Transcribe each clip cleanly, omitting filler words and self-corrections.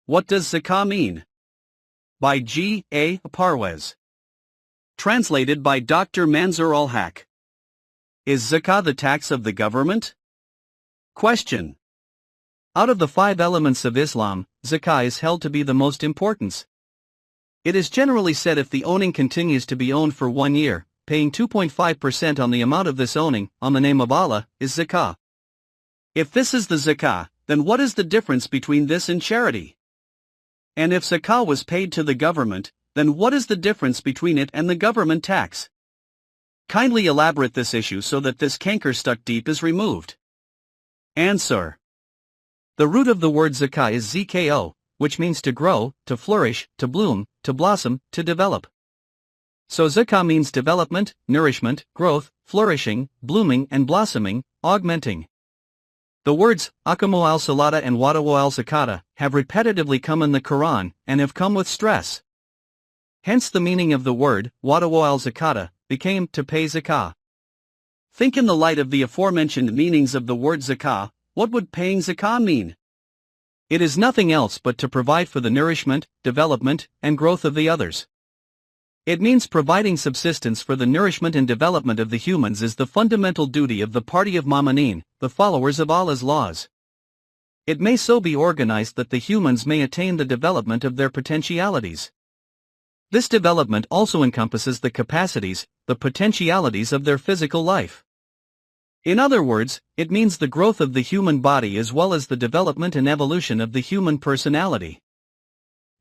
What does Zakah mean? By G.A. Parwez. Translated by Dr. Manzoor-ul-Haque. Is Zakah the tax of the government? Question. Out of the 5 elements of Islam, Zakah is held to be the most important. It is generally said if the owning continues to be owned for 1 year, paying 2.5% on the amount of this owning, on the name of Allah, is Zakah. If this is the Zakah, then what is the difference between this and charity? And if Zakah was paid to the government, then what is the difference between it and the government tax? Kindly elaborate this issue so that this canker stuck deep is removed. Answer. The root of the word Zakah is Zko, which means to grow, to flourish, to bloom, to blossom, to develop. So Zakah means development, nourishment, growth, flourishing, blooming and blossoming, augmenting. The words, Aqamu al-salata and Wadawu al-zakata, have repetitively come in the Quran, and have come with stress. Hence the meaning of the word, Wadawu al-zakata, became, to pay zakah. Think in the light of the aforementioned meanings of the word zakah, what would paying zakah mean? It is nothing else but to provide for the nourishment, development, and growth of the others. It means providing subsistence for the nourishment and development of the humans is the fundamental duty of the party of Mu'mineen, the followers of Allah's laws. It may so be organized that the humans may attain the development of their potentialities. This development also encompasses the capacities, the potentialities of their physical life. In other words, it means the growth of the human body as well as the development and evolution of the human personality.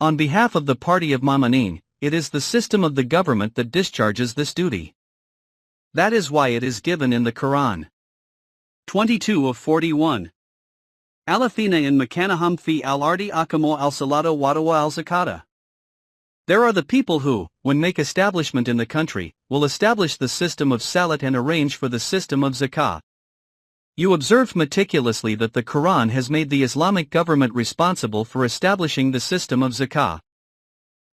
On behalf of the party of Mu'mineen, it is the system of the government that discharges this duty. That is why it is given in the Quran. 22 of 41. Alathina in Makanahum fi al-ardi aqamu al-salata wadawu al-zakata. There are the people who, when make establishment in the country, will establish the system of salat and arrange for the system of zakah. You observed meticulously that the Quran has made the Islamic government responsible for establishing the system of zakah.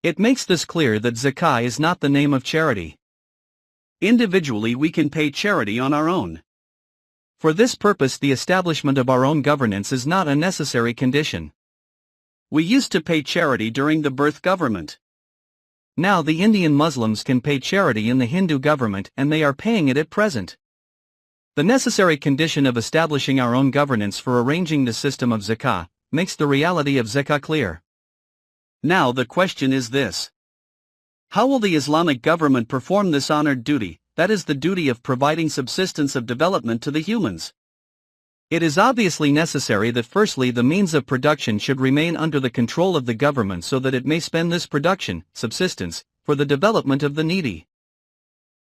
It makes this clear that zakah is not the name of charity. Individually we can pay charity on our own. For this purpose the establishment of our own governance is not a necessary condition. We used to pay charity during the birth government. Now the Indian Muslims can pay charity in the Hindu government and they are paying it at present. The necessary condition of establishing our own governance for arranging the system of zakah makes the reality of zakah clear. Now the question is this. How will the Islamic government perform this honored duty, that is the duty of providing subsistence of development to the humans? It is obviously necessary that firstly the means of production should remain under the control of the government so that it may spend this production, subsistence, for the development of the needy.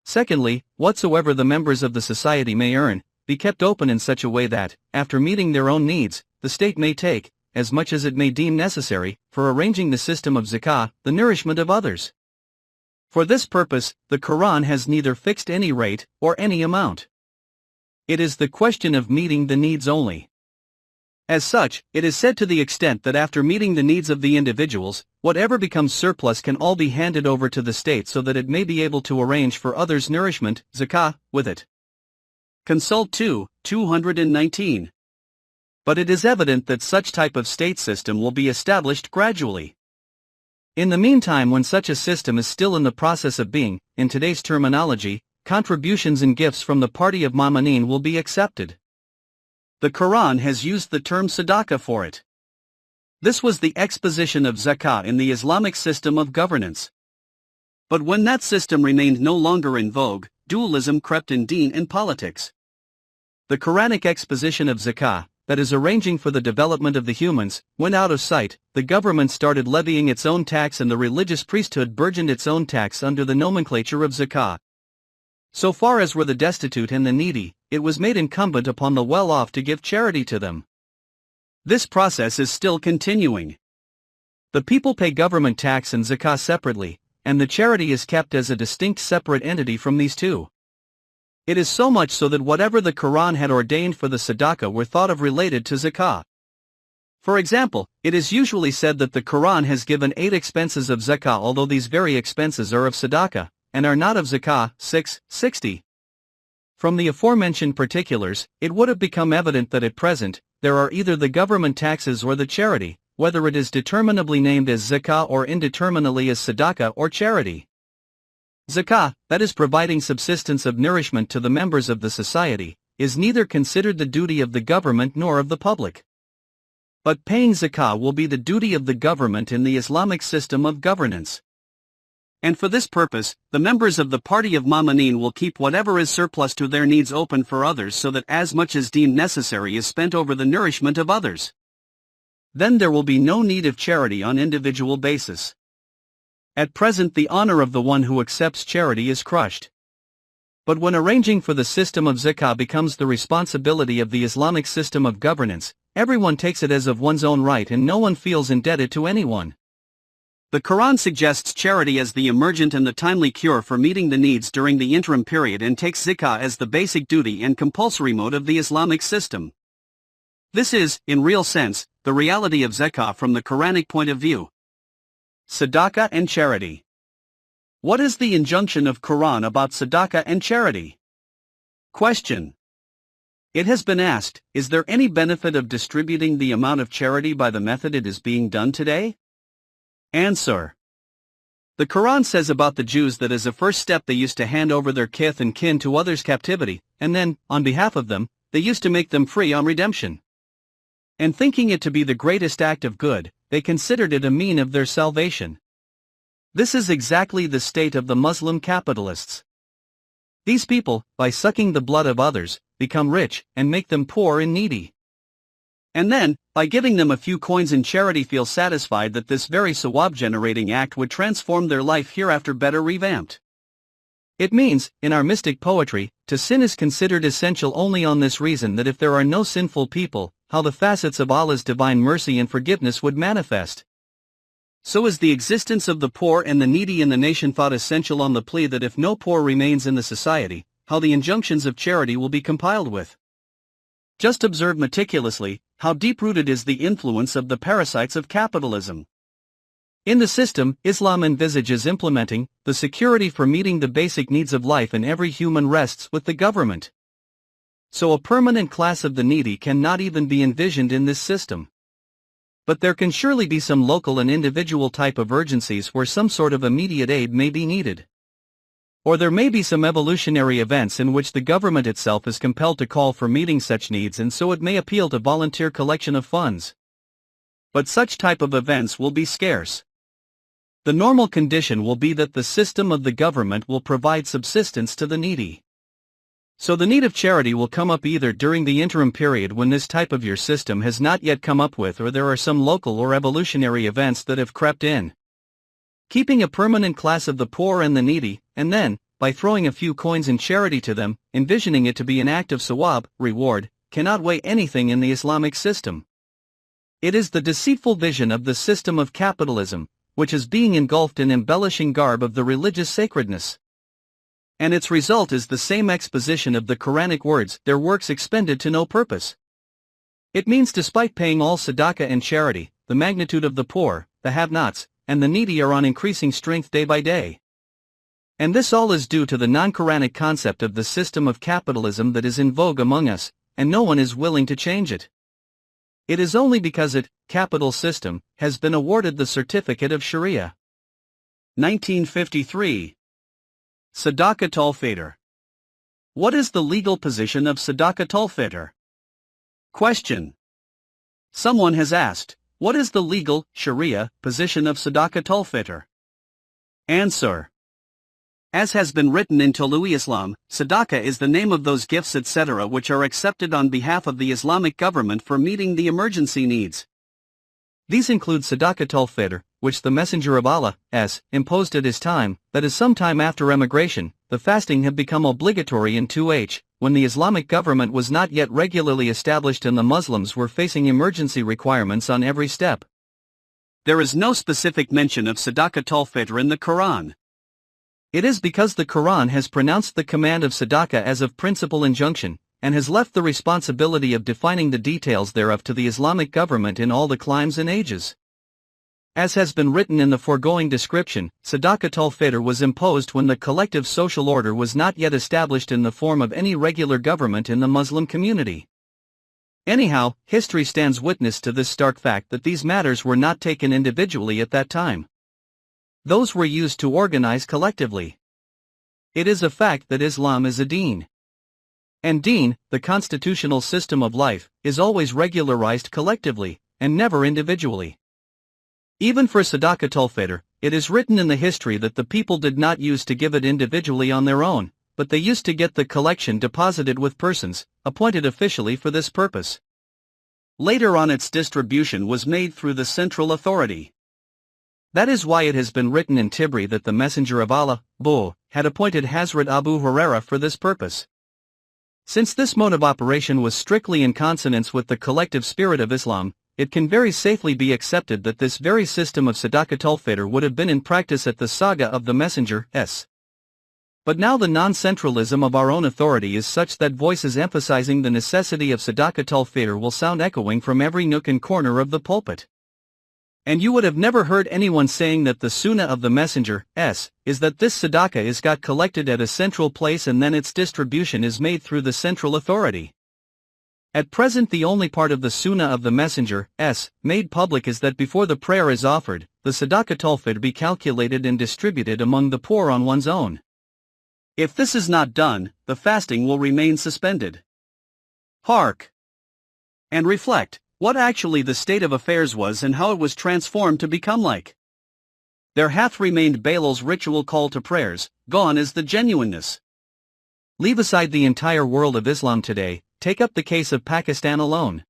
Secondly, whatsoever the members of the society may earn, be kept open in such a way that, after meeting their own needs, the state may take, as much as it may deem necessary, for arranging the system of zakah, the nourishment of others. For this purpose, the Quran has neither fixed any rate, or any amount. It is the question of meeting the needs only. As such, it is said to the extent that after meeting the needs of the individuals, whatever becomes surplus can all be handed over to the state so that it may be able to arrange for others' nourishment, zakah, with it. Consult 219. But it is evident that such type of state system will be established gradually. In the meantime, when such a system is still in the process of being, in today's terminology, contributions and gifts from the party of Mu'mineen will be accepted. The Quran has used the term sadaqah for it. This was the exposition of zakah in the Islamic system of governance. But when that system remained no longer in vogue, dualism crept in deen and politics. The Quranic exposition of zakah, that is arranging for the development of the humans, went out of sight. The government started levying its own tax and the religious priesthood burgeoned its own tax under the nomenclature of zakah. So far as were the destitute and the needy, it was made incumbent upon the well-off to give charity to them. This process is still continuing. The people pay government tax and zakah separately, and the charity is kept as a distinct separate entity from these two. It is so much so that whatever the Quran had ordained for the sadaqah were thought of related to zakah. For example, it is usually said that the Quran has given 8 expenses of zakah although these very expenses are of sadaqah, and are not of zakah. 60. From the aforementioned particulars, it would have become evident that at present, there are either the government taxes or the charity, whether it is determinably named as zakah or indeterminately as sadaqah or charity. Zakah, that is providing subsistence of nourishment to the members of the society, is neither considered the duty of the government nor of the public. But paying zakah will be the duty of the government in the Islamic system of governance. And for this purpose, the members of the party of Mu'mineen will keep whatever is surplus to their needs open for others so that as much as deemed necessary is spent over the nourishment of others. Then there will be no need of charity on individual basis. At present the honor of the one who accepts charity is crushed. But when arranging for the system of zakah becomes the responsibility of the Islamic system of governance, everyone takes it as of one's own right and no one feels indebted to anyone. The Quran suggests charity as the emergent and the timely cure for meeting the needs during the interim period and takes zakah as the basic duty and compulsory mode of the Islamic system. This is, in real sense, the reality of zakah from the Quranic point of view. Sadaqah and charity. What is the injunction of Quran about sadaqah and charity? Question. It has been asked, is there any benefit of distributing the amount of charity by the method it is being done today? Answer. The Quran says about the Jews that as a first step they used to hand over their kith and kin to others' captivity, and then, on behalf of them, they used to make them free on redemption. And thinking it to be the greatest act of good, they considered it a mean of their salvation. This is exactly the state of the Muslim capitalists. These people, by sucking the blood of others, become rich, and make them poor and needy. And then, by giving them a few coins in charity feel satisfied that this very sawab-generating act would transform their life hereafter better revamped. It means, in our mystic poetry, to sin is considered essential only on this reason that if there are no sinful people, how the facets of Allah's divine mercy and forgiveness would manifest. So is the existence of the poor and the needy in the nation thought essential on the plea that if no poor remains in the society, how the injunctions of charity will be compiled with. Just observe meticulously how deep-rooted is the influence of the parasites of capitalism. In the system, Islam envisages implementing the security for meeting the basic needs of life, and every human rests with the government. So a permanent class of the needy cannot even be envisioned in this system. But there can surely be some local and individual type of urgencies where some sort of immediate aid may be needed. Or there may be some evolutionary events in which the government itself is compelled to call for meeting such needs, and so it may appeal to volunteer collection of funds. But such type of events will be scarce. The normal condition will be that the system of the government will provide subsistence to the needy. So the need of charity will come up either during the interim period when this type of your system has not yet come up with, or there are some local or evolutionary events that have crept in, keeping a permanent class of the poor and the needy, and then, by throwing a few coins in charity to them, envisioning it to be an act of sawab, reward, cannot weigh anything in the Islamic system. It is the deceitful vision of the system of capitalism, which is being engulfed in embellishing garb of the religious sacredness. And its result is the same exposition of the Quranic words, their works expended to no purpose. It means despite paying all sadaqah and charity, the magnitude of the poor, the have-nots, and the needy are on increasing strength day by day. And this all is due to the non-Quranic concept of the system of capitalism that is in vogue among us, and no one is willing to change it. It is only because it, capital system, has been awarded the certificate of Sharia. 1953. Sadaqatul Fitr. What is the legal position of Sadaqatul Fitr? Question. Someone has asked, what is the legal, Sharia, position of Sadaqatul Fitr? Answer. As has been written in Tului Islam, Sadaqah is the name of those gifts etc. which are accepted on behalf of the Islamic government for meeting the emergency needs. These include Sadaqatul Fitr, which the Messenger of Allah has imposed at his time, that is sometime after emigration. The fasting had become obligatory in 2H, when the Islamic government was not yet regularly established and the Muslims were facing emergency requirements on every step. There is no specific mention of Sadaqatul Fitr in the Quran. It is because the Quran has pronounced the command of Sadaqah as of principal injunction, and has left the responsibility of defining the details thereof to the Islamic government in all the climes and ages. As has been written in the foregoing description, Sadaqatul Fitr was imposed when the collective social order was not yet established in the form of any regular government in the Muslim community. Anyhow, history stands witness to this stark fact that these matters were not taken individually at that time. Those were used to organize collectively. It is a fact that Islam is a deen. And deen, the constitutional system of life, is always regularized collectively, and never individually. Even for Sadaqatul Fitr, it is written in the history that the people did not use to give it individually on their own, but they used to get the collection deposited with persons, appointed officially for this purpose. Later on its distribution was made through the central authority. That is why it has been written in Tibri that the Messenger of Allah, had appointed Hazrat Abu Hurairah for this purpose. Since this mode of operation was strictly in consonance with the collective spirit of Islam, it can very safely be accepted that this very system of Sadaqatul Fitr would have been in practice at the saga of the Messenger. But now the non-centralism of our own authority is such that voices emphasizing the necessity of Sadaqatul Fitr will sound echoing from every nook and corner of the pulpit. And you would have never heard anyone saying that the sunnah of the Messenger, is that this sadaqah is got collected at a central place and then its distribution is made through the central authority. At present the only part of the sunnah of the Messenger, made public is that before the prayer is offered, the Sadaqatul Fitr be calculated and distributed among the poor on one's own. If this is not done, the fasting will remain suspended. Hark! And reflect what actually the state of affairs was and how it was transformed to become like. There hath remained Balal's ritual call to prayers, gone is the genuineness. Leave aside the entire world of Islam today, take up the case of Pakistan alone.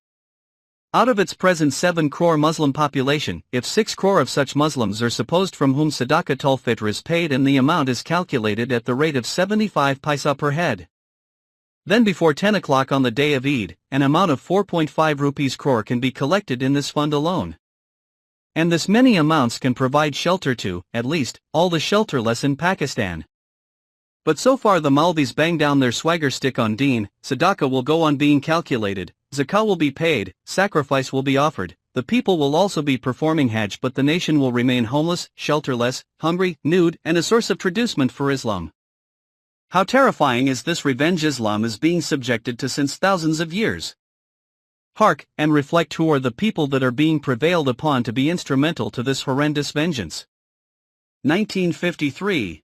Out of its present 7 crore Muslim population, if 6 crore of such Muslims are supposed from whom Sadaqatul Fitr is paid and the amount is calculated at the rate of 75 paisa per head. Then before 10 o'clock on the day of Eid, an amount of 4.5 rupees crore can be collected in this fund alone. And this many amounts can provide shelter to, at least, all the shelterless in Pakistan. But so far the Malvis bang down their swagger stick on deen, Sadaqah will go on being calculated, Zakah will be paid, sacrifice will be offered, the people will also be performing Hajj, but the nation will remain homeless, shelterless, hungry, nude, and a source of traducement for Islam. How terrifying is this revenge Islam is being subjected to since thousands of years. Hark, and reflect who are the people that are being prevailed upon to be instrumental to this horrendous vengeance. 1953.